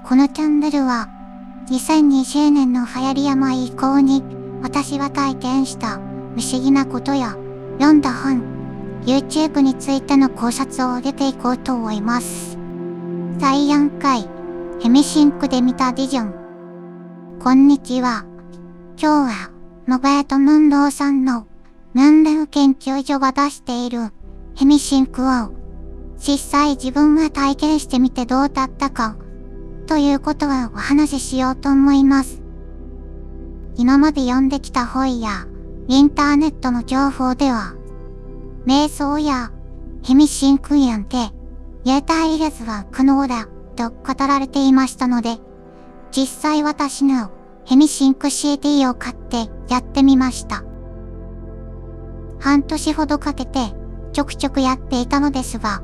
このチャンネルは、2020年の流行り病以降に、私が体験した不思議なことや、読んだ本、YouTube についての考察を上げていこうと思います。第4回、ヘミシンクで見たビジョン。こんにちは。今日は、ロベート・ムンローさんの、ムンレフ研究所が出している、ヘミシンクを、実際自分が体験してみてどうだったか、ということをお話ししようと思います。今まで読んできた本や、インターネットの情報では、瞑想や、ヘミシンクによって、幽体離脱は可能だ、と語られていましたので、実際私のヘミシンク CD を買ってやってみました。半年ほどかけてちょくちょくやっていたのですが、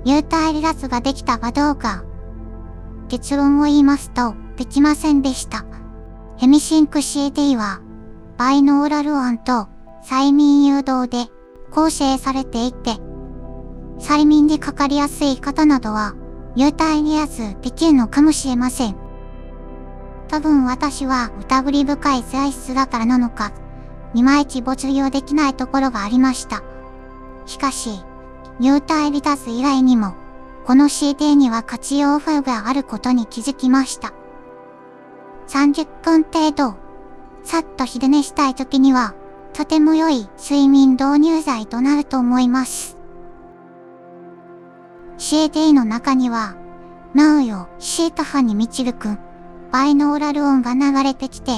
幽体離脱ができたかどうか、結論を言いますとできませんでした。ヘミシンク CD はバイノーラル音と催眠誘導で構成されていて、催眠でかかりやすい方などは幽体離脱できるのかもしれません。多分私は疑り深い材質だからなのか、いまいち没入できないところがありました。しかし、幽体離脱以外にも、この CD には活用法があることに気づきました。30分程度、さっと昼寝したい時には、とても良い睡眠導入剤となると思います。CD の中には、脳をシート波に導く、バイノーラル音が流れてきて、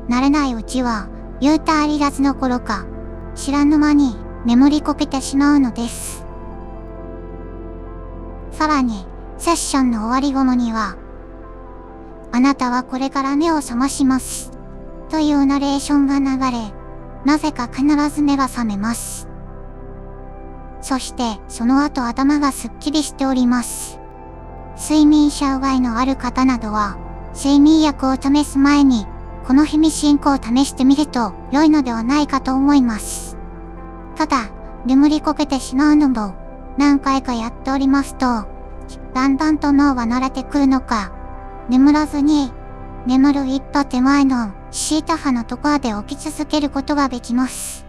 慣れないうちは、幽体離脱の頃か、知らぬ間に眠りこけてしまうのです。さらに、セッションの終わり頃には、あなたはこれから目を覚まします。というナレーションが流れ、なぜか必ず目が覚めます。そして、その後頭がすっきりしております。睡眠障害のある方などは、睡眠薬を試す前に、このヘミシンクを試してみると良いのではないかと思います。ただ、眠りこけてしまうのも、何回かやっておりますと、だんだんと脳は慣れてくるのか、眠らずに、眠る一歩手前のシータ波のところで起き続けることができます。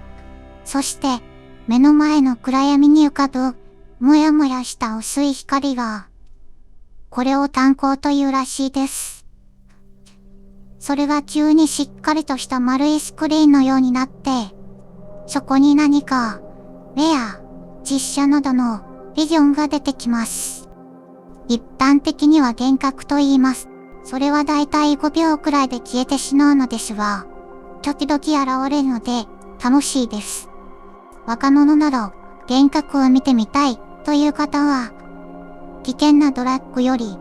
そして、目の前の暗闇に浮かぶ、もやもやした薄い光が、これを炭鉱というらしいです。それが急にしっかりとした丸いスクリーンのようになって、そこに何か、絵や実写などのビジョンが出てきます。一般的には幻覚と言います。それはだいたい5秒くらいで消えてしまうのですが、時々現れるので楽しいです。若者など幻覚を見てみたいという方は、危険なドラッグより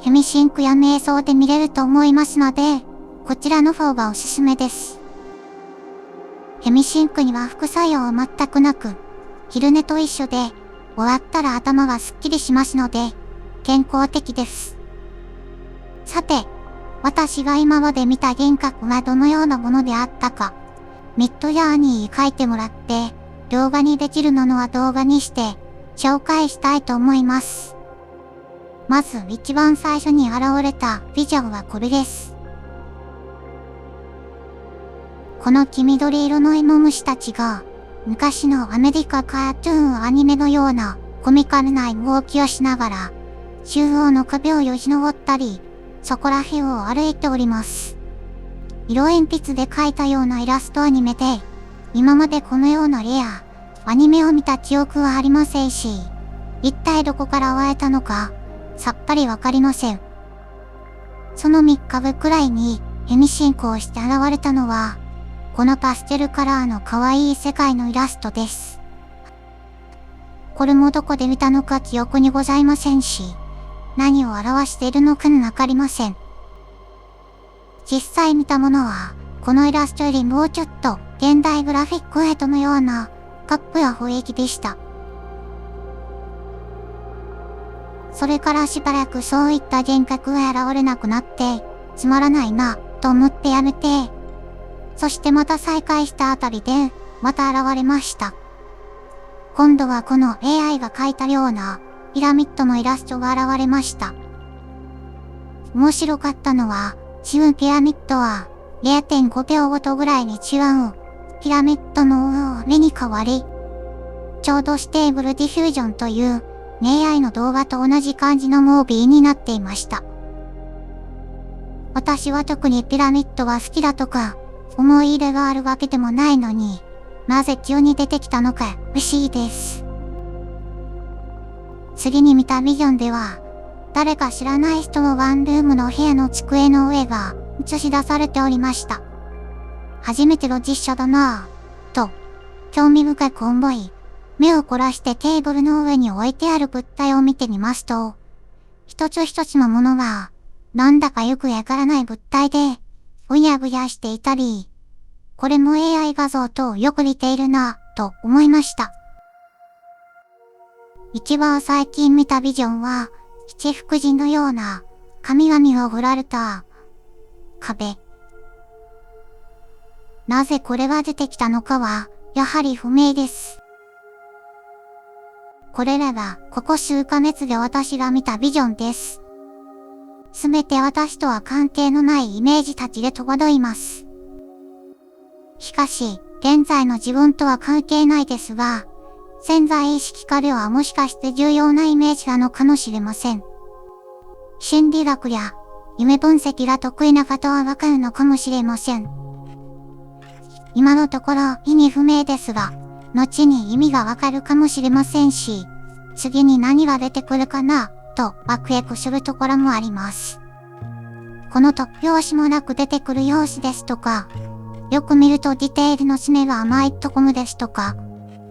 ヘミシンクや瞑想で見れると思いますので、こちらの方がおすすめです。ヘミシンクには副作用は全くなく、昼寝と一緒で、終わったら頭がすっきりしますので、健康的です。さて、私が今まで見た幻覚はどのようなものであったか、ミッドジャーニーに書いてもらって、動画にできるものは動画にして、紹介したいと思います。まず一番最初に現れたビジョンはこれです。この黄緑色の芋虫たちが、昔のアメリカカートゥーンアニメのようなコミカルな動きをしながら、中央の壁をよじ登ったり、そこら辺を歩いております。色鉛筆で描いたようなイラストアニメで、今までこのような絵やアニメを見た記憶はありませんし、一体どこから湧いたのか、さっぱりわかりません。その3日後くらいにヘミシンクをして現れたのは、このパステルカラーの可愛い世界のイラストです。これもどこで見たのか記憶にございませんし、何を表しているのかもわかりません。実際見たものは、このイラストよりもうちょっと現代グラフィックエイトのようなカップや雰囲気でした。それからしばらくそういった幻覚が現れなくなって、つまらないな、と思ってやめて、そしてまた再開したあたりで、また現れました。今度はこの AI が描いたような、ピラミッドのイラストが現れました。面白かったのは、四分ピラミッドは 0.5 秒ごとぐらいに違うピラミッドの上に変わり、ちょうどステーブルディフュージョンという AI の動画と同じ感じのムービーになっていました。私は特にピラミッドが好きだとか、思い入れがあるわけでもないのに、なぜ急に出てきたのか不思議です。次に見たビジョンでは、誰か知らない人のワンルームの部屋の机の上が映し出されておりました。初めての実写だなぁ、と、興味深く思い、目を凝らしてテーブルの上に置いてある物体を見てみますと、一つ一つのものが、なんだかよくわからない物体で、ぶやぶやしていたり、これも AI 画像とよく似ているなぁ、と思いました。一番最近見たビジョンは、七福神のような神々が彫られた壁。なぜこれが出てきたのかは、やはり不明です。これらがここ数ヶ月で私が見たビジョンです。すべて私とは関係のないイメージたちで戸惑います。しかし、現在の自分とは関係ないですが、潜在意識下ではもしかして重要なイメージなのかもしれません。心理学や夢分析が得意な方はわかるのかもしれません。今のところ意味不明ですが、後に意味がわかるかもしれませんし、次に何が出てくるかな、とワクワクするところもあります。この突拍子もなく出てくる様子ですとか、よく見るとディテールの詰めが甘いところですとか、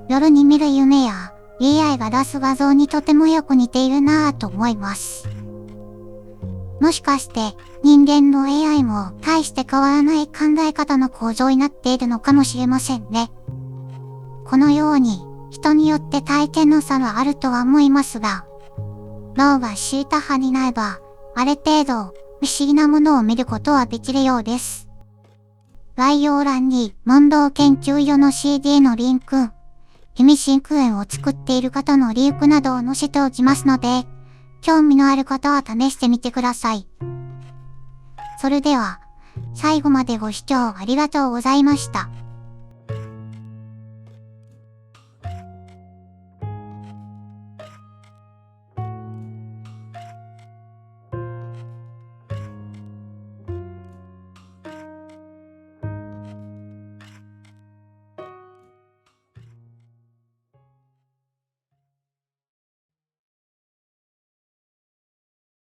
夜に見る夢や AI が出す画像にとてもよく似ているなぁと思います。もしかして人間の AI も大して変わらない考え方の構造になっているのかもしれませんね。このように人によって体験の差があるとは思いますが、脳がシータ派になればある程度不思議なものを見ることはできるようです。概要欄に問答研究所の CD のリンク、秘密真空園を作っている方のリンクなどを載せておきますので、興味のある方は試してみてください。それでは、最後までご視聴ありがとうございました。